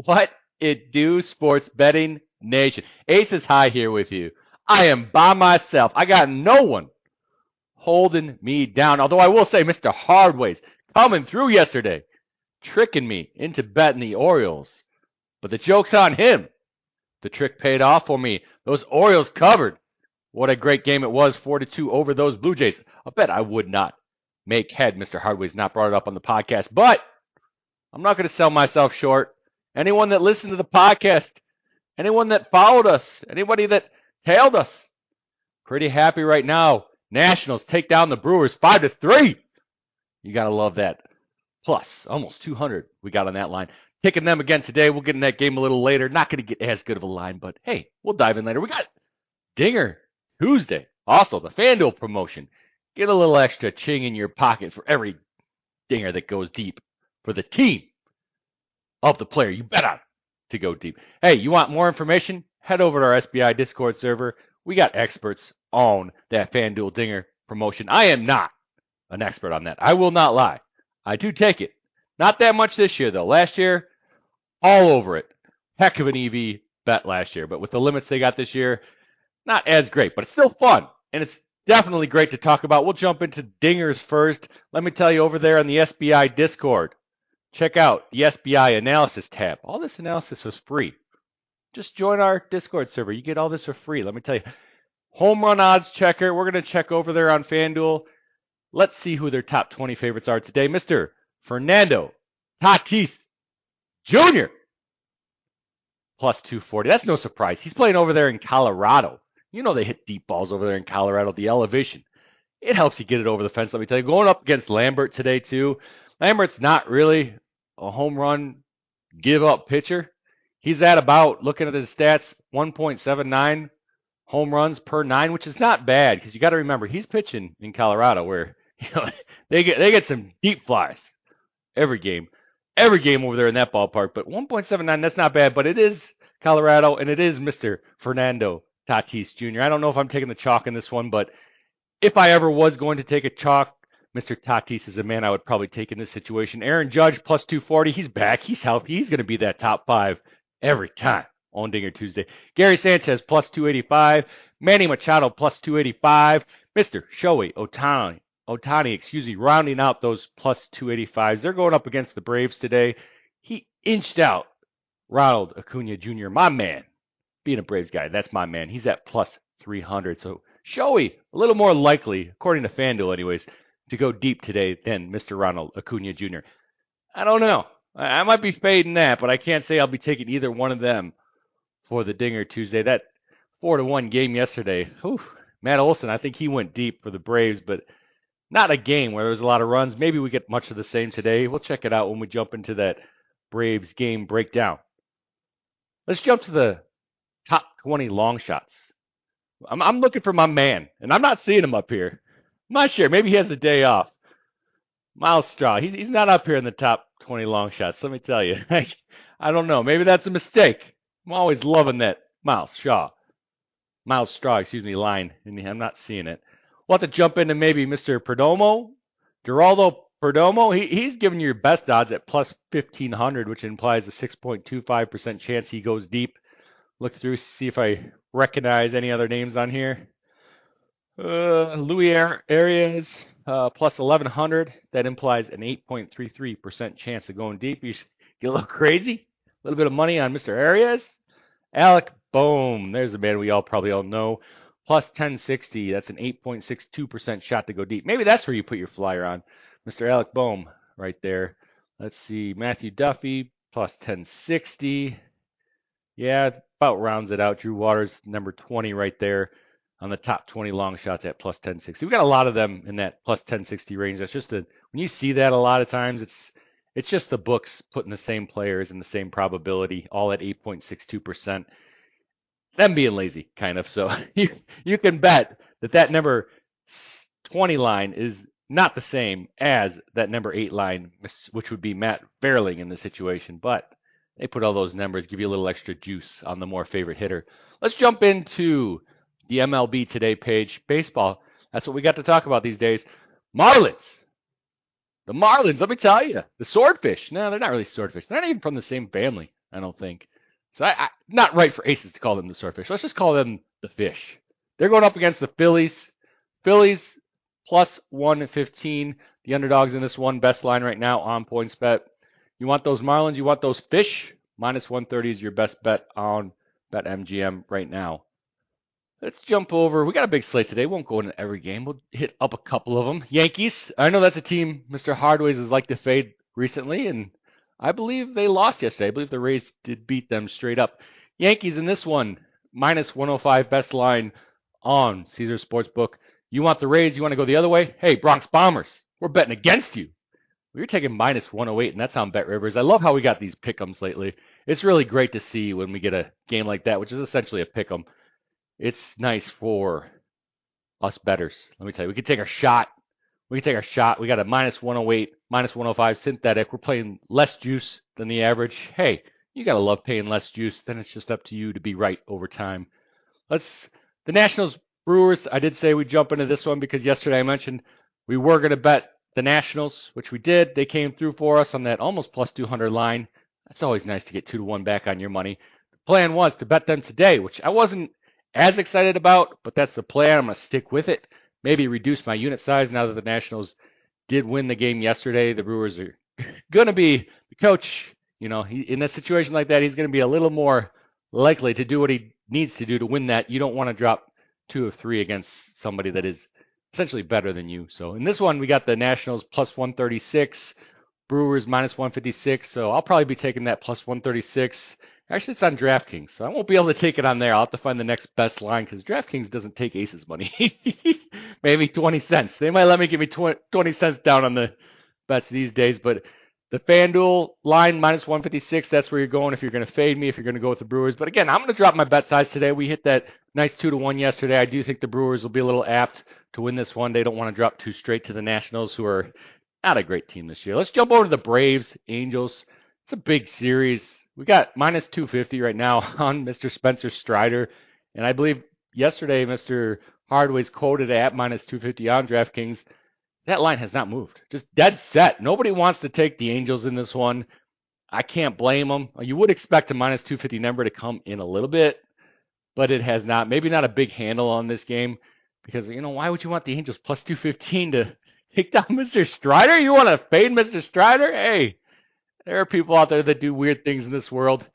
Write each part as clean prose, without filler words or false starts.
What it do, sports betting nation? Aces High here with you. I am by myself. I got no one holding me down. Although I will say, Mr. Hardways coming through yesterday, tricking me into betting the Orioles. But the joke's on him. The trick paid off for me. Those Orioles covered. What a great game it was, 4-2 over those Blue Jays. I bet I would not make head. Mr. Hardways not brought it up on the podcast, but I'm not going to sell myself short. Anyone that listened to the podcast, anyone that followed us, anybody that tailed us, pretty happy right now. Nationals take down the Brewers 5-3. You got to love that. Plus, almost 200 we got on that line. Picking them again today. We'll get in that game a little later. Not going to get as good of a line, but hey, we'll dive in later. We got Dinger Tuesday. Also, the FanDuel promotion. Get a little extra ching in your pocket for every dinger that goes deep for the team of the player you bet on to go deep. Hey, you want more information? Head over to our SBI Discord server. We got experts on that FanDuel Dinger promotion. I am not an expert on that. I will not lie. I do take it. Not that much this year, though. Last year, all over it. Heck of an EV bet last year. But with the limits they got this year, not as great. But it's still fun. And it's definitely great to talk about. We'll jump into dingers first. Let me tell you, over there on the SBI Discord, check out the SBI Analysis tab. All this analysis was free. Just join our Discord server. You get all this for free. Let me tell you. Home run odds checker. We're going to check over there on FanDuel. Let's see who their top 20 favorites are today. Mr. Fernando Tatis Jr. plus 240. That's no surprise. He's playing over there in Colorado. You know they hit deep balls over there in Colorado. The elevation. It helps you get it over the fence, let me tell you. Going up against Lambert today, too. Lambert's not really a home run give-up pitcher. He's at about, looking at his stats, 1.79 home runs per 9, which is not bad because you got to remember he's pitching in Colorado where they get some deep flies every game over there in that ballpark. But 1.79, that's not bad. But it is Colorado and it is Mr. Fernando Tatis Jr. I don't know if I'm taking the chalk in this one, but if I ever was going to take a chalk, Mr. Tatis is a man I would probably take in this situation. Aaron Judge plus 240. He's back. He's healthy. He's going to be that top 5 every time on Dinger Tuesday. Gary Sanchez plus 285. Manny Machado plus 285. Mr. Shohei Ohtani, rounding out those plus 285s. They're going up against the Braves today. He inched out Ronald Acuna Jr., my man. Being a Braves guy, that's my man. He's at plus 300. So Shohei, a little more likely, according to FanDuel anyways, to go deep today than Mr. Ronald Acuna Jr. I don't know. I might be fading that, but I can't say I'll be taking either one of them for the Dinger Tuesday. That 4-1 game yesterday, Matt Olson, I think he went deep for the Braves, but not a game where there was a lot of runs. Maybe we get much of the same today. We'll check it out when we jump into that Braves game breakdown. Let's jump to the top 20 long shots. I'm looking for my man, and I'm not seeing him up here. I'm not sure. Maybe he has a day off. Miles Straw. He's not up here in the top 20 long shots. Let me tell you. I don't know. Maybe that's a mistake. I'm always loving that Miles Straw, line, and I'm not seeing it. We'll have to jump into maybe Mr. Perdomo, Geraldo Perdomo. He's giving you your best odds at plus 1,500, which implies a 6.25% chance he goes deep. Look through, see if I recognize any other names on here. Louis Arias, plus 1,100. That implies an 8.33% chance of going deep. You get a little crazy. A little bit of money on Mr. Arias. Alec Bohm. There's a man we probably all know. Plus 1060. That's an 8.62% shot to go deep. Maybe that's where you put your flyer on. Mr. Alec Bohm right there. Let's see. Matthew Duffy, plus 1060. Yeah, about rounds it out. Drew Waters, number 20 right there on the top 20 long shots at plus 1060. We got a lot of them in that plus 1060 range. That's just when you see that a lot of times, it's just the books putting the same players and the same probability, all at 8.62%. Them being lazy, kind of. So you can bet that number 20 line is not the same as that number 8 line, which would be Matt Fairling in this situation. But they put all those numbers, give you a little extra juice on the more favorite hitter. Let's jump into the MLB Today page. Baseball, that's what we got to talk about these days. Marlins. The Marlins, let me tell you. The swordfish. No, they're not really swordfish. They're not even from the same family. I don't think. So not right for Aces to call them the swordfish. Let's just call them the fish. They're going up against the Phillies. Phillies plus 115. The underdogs in this one. Best line right now on PointsBet. You want those Marlins? You want those fish? Minus 130 is your best bet on BetMGM right now. Let's jump over. We got a big slate today. Won't go into every game. We'll hit up a couple of them. Yankees. I know that's a team Mr. Hardways has liked to fade recently, and I believe they lost yesterday. I believe the Rays did beat them straight up. Yankees in this one, minus 105 best line on Caesars Sportsbook. You want the Rays? You want to go the other way? Hey, Bronx Bombers, we're betting against you. We're taking minus 108, and that's on Bet Rivers. I love how we got these pick'ems lately. It's really great to see when we get a game like that, which is essentially a pick'em. It's nice for us bettors. Let me tell you, we can take our shot. We got a minus 108, minus 105 synthetic. We're playing less juice than the average. Hey, you got to love paying less juice. Then it's just up to you to be right over time. The Nationals Brewers. I did say we'd jump into this one because yesterday I mentioned we were going to bet the Nationals, which we did. They came through for us on that almost plus 200 line. That's always nice to get 2-1 back on your money. The plan was to bet them today, which I wasn't as excited about, but that's the plan. I'm going to stick with it. Maybe reduce my unit size now that the Nationals did win the game yesterday. The Brewers are going to be, the coach, in a situation like that, he's going to be a little more likely to do what he needs to do to win that. You don't want to drop 2 of 3 against somebody that is essentially better than you. So in this one, we got the Nationals plus 136, Brewers minus 156. So I'll probably be taking that plus 136. Actually, it's on DraftKings, so I won't be able to take it on there. I'll have to find the next best line because DraftKings doesn't take Aces money. Maybe 20 cents. They might let me give me 20 cents down on the bets these days. But the FanDuel line, minus 156, that's where you're going if you're going to fade me, if you're going to go with the Brewers. But again, I'm going to drop my bet size today. We hit that nice 2-1 yesterday. I do think the Brewers will be a little apt to win this one. They don't want to drop too straight to the Nationals, who are not a great team this year. Let's jump over to the Braves, Angels. It's a big series. We got minus 250 right now on Mr. Spencer Strider. And I believe yesterday Mr. Hardways quoted at minus 250 on DraftKings. That line has not moved. Just dead set. Nobody wants to take the Angels in this one. I can't blame them. You would expect a minus 250 number to come in a little bit, but it has not. Maybe not a big handle on this game because, why would you want the Angels plus 215 to take down Mr. Strider? You want to fade Mr. Strider? Hey. There are people out there that do weird things in this world.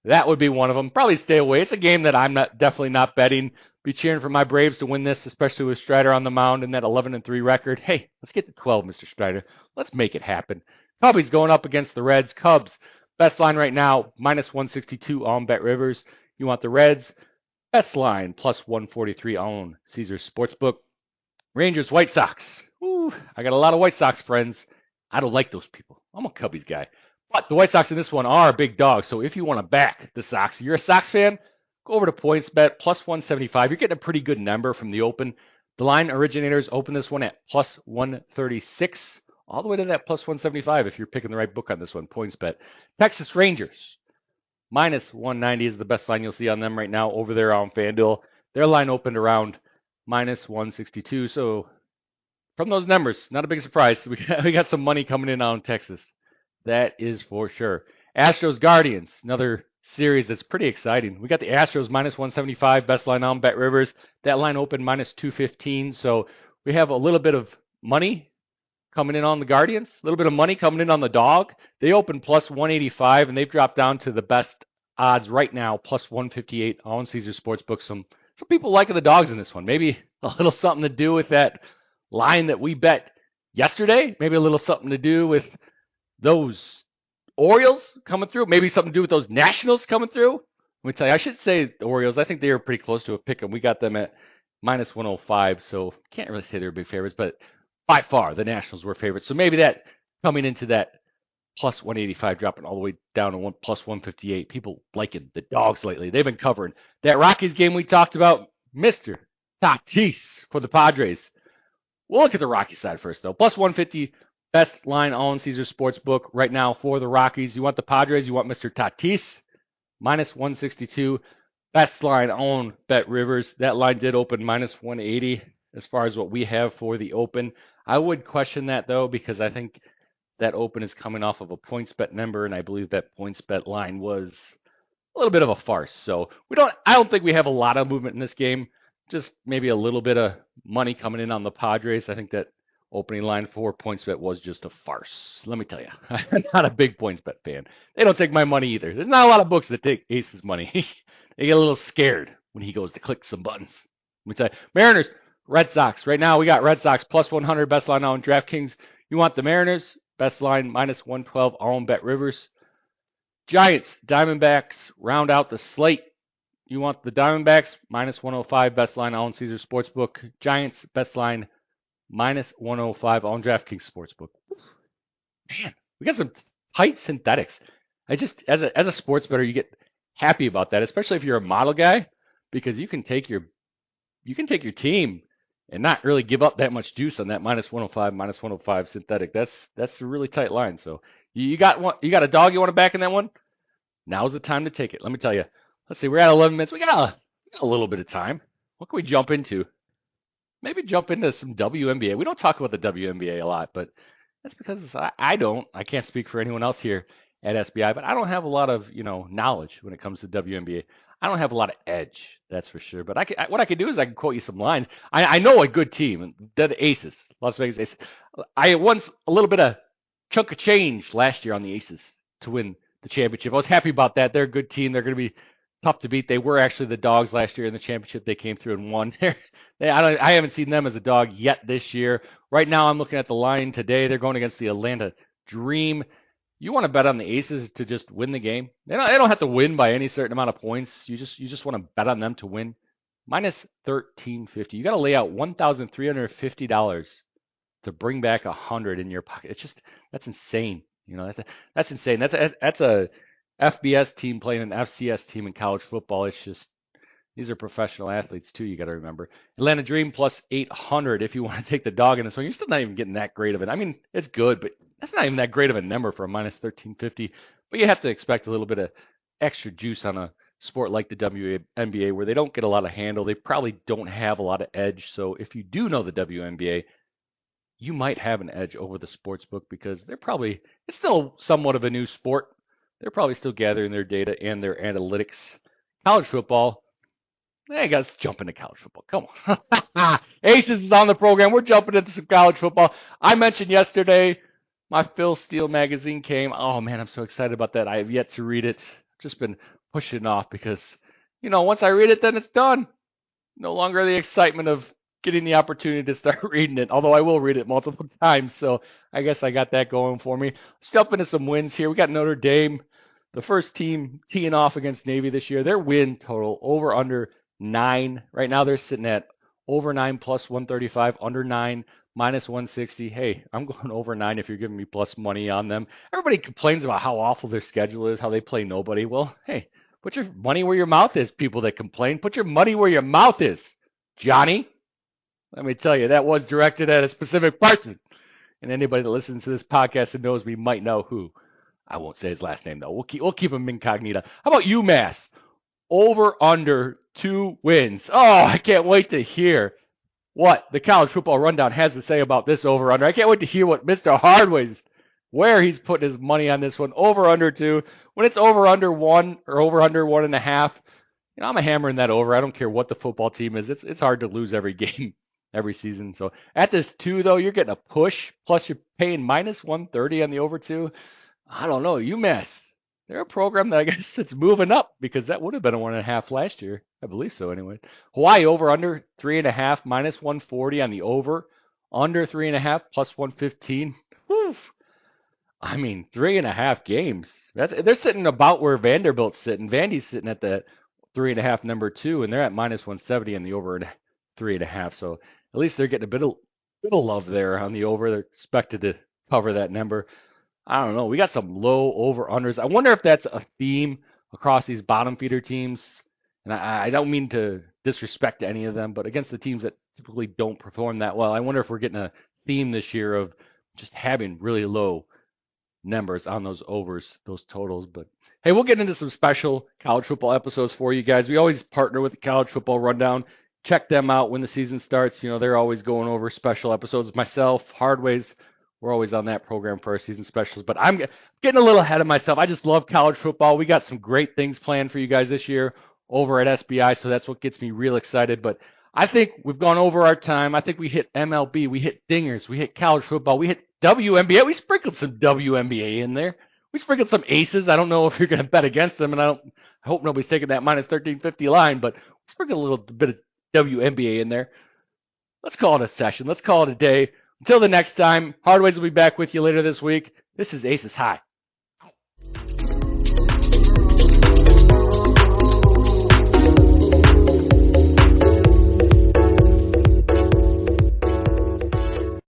That would be one of them. Probably stay away. It's a game that I'm definitely not betting. Be cheering for my Braves to win this, especially with Strider on the mound and that 11-3 record. Hey, let's get to 12, Mr. Strider. Let's make it happen. Cubbies going up against the Reds. Cubs, best line right now, minus 162 on Bet Rivers. You want the Reds? Best line, plus 143 on Caesars Sportsbook. Rangers, White Sox. Ooh, I got a lot of White Sox friends. I don't like those people. I'm a Cubbies guy. But the White Sox in this one are a big dog. So if you want to back the Sox, you're a Sox fan, go over to PointsBet, plus 175. You're getting a pretty good number from the open. The line originators open this one at plus 136, all the way to that plus 175 if you're picking the right book on this one, PointsBet. Texas Rangers, minus 190 is the best line you'll see on them right now over there on FanDuel. Their line opened around minus 162. So from those numbers, not a big surprise. We got some money coming in on Texas. That is for sure. Astros Guardians, another series that's pretty exciting. We got the Astros minus 175, best line on Bet Rivers. That line opened minus 215. So we have a little bit of money coming in on the Guardians, a little bit of money coming in on the dog. They opened plus 185, and they've dropped down to the best odds right now, plus 158 on Caesar Sportsbook. Some people liking the dogs in this one. Maybe a little something to do with that line that we bet yesterday. Maybe a little something to do with those Orioles coming through. Maybe something to do with those Nationals coming through. Let me tell you, I should say the Orioles. I think they were pretty close to a pick 'em. We got them at minus 105, so can't really say they were big favorites, but by far the Nationals were favorites. So maybe that coming into that plus 185, dropping all the way down to plus 158. People liking the dogs lately. They've been covering that Rockies game we talked about. Mr. Tatis for the Padres. We'll look at the Rocky side first, though. Plus 150, best line on Caesar Sportsbook right now for the Rockies. You want the Padres, you want Mr. Tatis. Minus 162, best line on Bet Rivers. That line did open minus 180 as far as what we have for the open. I would question that, though, because I think That open is coming off of a points bet number, and I believe that points bet line was a little bit of a farce. So I don't think we have a lot of movement in this game. Just maybe a little bit of money coming in on the Padres. I think that opening line for points bet was just a farce. Let me tell you, I'm not a big points bet fan. They don't take my money either. There's not a lot of books that take Ace's money. They get a little scared when he goes to click some buttons. Let me tell you, Mariners, Red Sox. Right now we got Red Sox plus 100, best line on DraftKings. You want the Mariners, best line minus 112, all on Bet Rivers. Giants, Diamondbacks, round out the slate. You want the Diamondbacks, minus 105, best line on Caesar Sportsbook. Giants, best line, minus 105 on DraftKings Sportsbook. Man, we got some tight synthetics. I just, as a sports bettor, you get happy about that, especially if you're a model guy, because you can take your team and not really give up that much juice on that minus 105 synthetic. That's a really tight line. So you got a dog you want to back in that one? Now's the time to take it. Let me tell you. Let's see, we're at 11 minutes. We got a little bit of time. What can we jump into? Maybe jump into some WNBA. We don't talk about the WNBA a lot, but that's because I can't speak for anyone else here at SBI, but I don't have a lot of, knowledge when it comes to WNBA. I don't have a lot of edge, that's for sure. But what I can do is I can quote you some lines. I know a good team. They're the Aces, Las Vegas Aces. I won a little bit of chunk of change last year on the Aces to win the championship. I was happy about that. They're a good team. They're going to be tough to beat. They were actually the dogs last year in the championship. They came through and won. I haven't seen them as a dog yet this year. Right now, I'm looking at the line today. They're going against the Atlanta Dream. You want to bet on the Aces to just win the game. They don't have to win by any certain amount of points. You just want to bet on them to win. Minus 1350. You got to lay out $1,350 to bring back 100 in your pocket. That's insane. That's insane. That's a FBS team playing an FCS team in college football. It's just, these are professional athletes too. You got to remember. Atlanta Dream plus 800 if you want to take the dog in this one. You're still not even getting that great of it. I mean, it's good, but that's not even that great of a number for a minus 1350. But you have to expect a little bit of extra juice on a sport like the WNBA where they don't get a lot of handle. They probably don't have a lot of edge. So if you do know the WNBA, you might have an edge over the sports book because it's still somewhat of a new sport. They're probably still gathering their data and their analytics. College football. Hey, guys, jump into college football. Come on. Aces is on the program. We're jumping into some college football. I mentioned yesterday my Phil Steele magazine came. Oh, man, I'm so excited about that. I have yet to read it. Just been pushing it off because, once I read it, then it's done. No longer the excitement of getting the opportunity to start reading it, although I will read it multiple times. So I guess I got that going for me. Let's jump into some wins here. We got Notre Dame, the first team teeing off against Navy this year. Their win total over under 9. Right now they're sitting at over 9 plus 135, under 9 minus 160. Hey, I'm going over 9 if you're giving me plus money on them. Everybody complains about how awful their schedule is, how they play nobody. Well, hey, put your money where your mouth is, people that complain. Put your money where your mouth is, Johnny. Let me tell you, that was directed at a specific person. And anybody that listens to this podcast and knows me might know who. I won't say his last name, though. We'll keep him incognito. How about UMass? Over under 2 wins. Oh, I can't wait to hear what the college football rundown has to say about this over under. I can't wait to hear what Mr. Hardways, where he's putting his money on this one. Over under 2. When it's over under 1 or over under 1.5, I'm hammering that over. I don't care what the football team is. It's hard to lose every game, every season. So at this 2, though, you're getting a push. Plus you're paying minus 130 on the over 2. I don't know. UMass. They're a program that I guess it's moving up because that would have been a 1.5 last year. I believe so anyway. Hawaii over under 3.5 minus 140 on the over. Under 3.5 plus 115. Whew. I mean, 3.5 games. They're sitting about where Vanderbilt's sitting. Vandy's sitting at the 3.5 number 2, and they're at minus 170 on the over and 3.5. So at least they're getting a bit of love there on the over. They're expected to cover that number. I don't know. We got some low over-unders. I wonder if that's a theme across these bottom feeder teams. And I don't mean to disrespect any of them, but against the teams that typically don't perform that well, I wonder if we're getting a theme this year of just having really low numbers on those overs, those totals. But hey, we'll get into some special college football episodes for you guys. We always partner with the College Football Rundown. Check them out when the season starts. They're always going over special episodes. Myself, Hardways, We're always on that program for our season specials. But I'm getting a little ahead of myself. I just love college football. We got some great things planned for you guys this year over at SBI, so that's what gets me real excited. But I think we've gone over our time. I think we hit MLB, we hit dingers, we hit college football, we hit WNBA. We sprinkled some WNBA in there. We sprinkled some aces. I don't know if you're going to bet against them, and I hope nobody's taking that minus 1350 line, but we sprinkled a little bit of WNBA in there. Let's call it a session. Let's call it a day. Until the next time, Hardways will be back with you later this week. This is Aces High.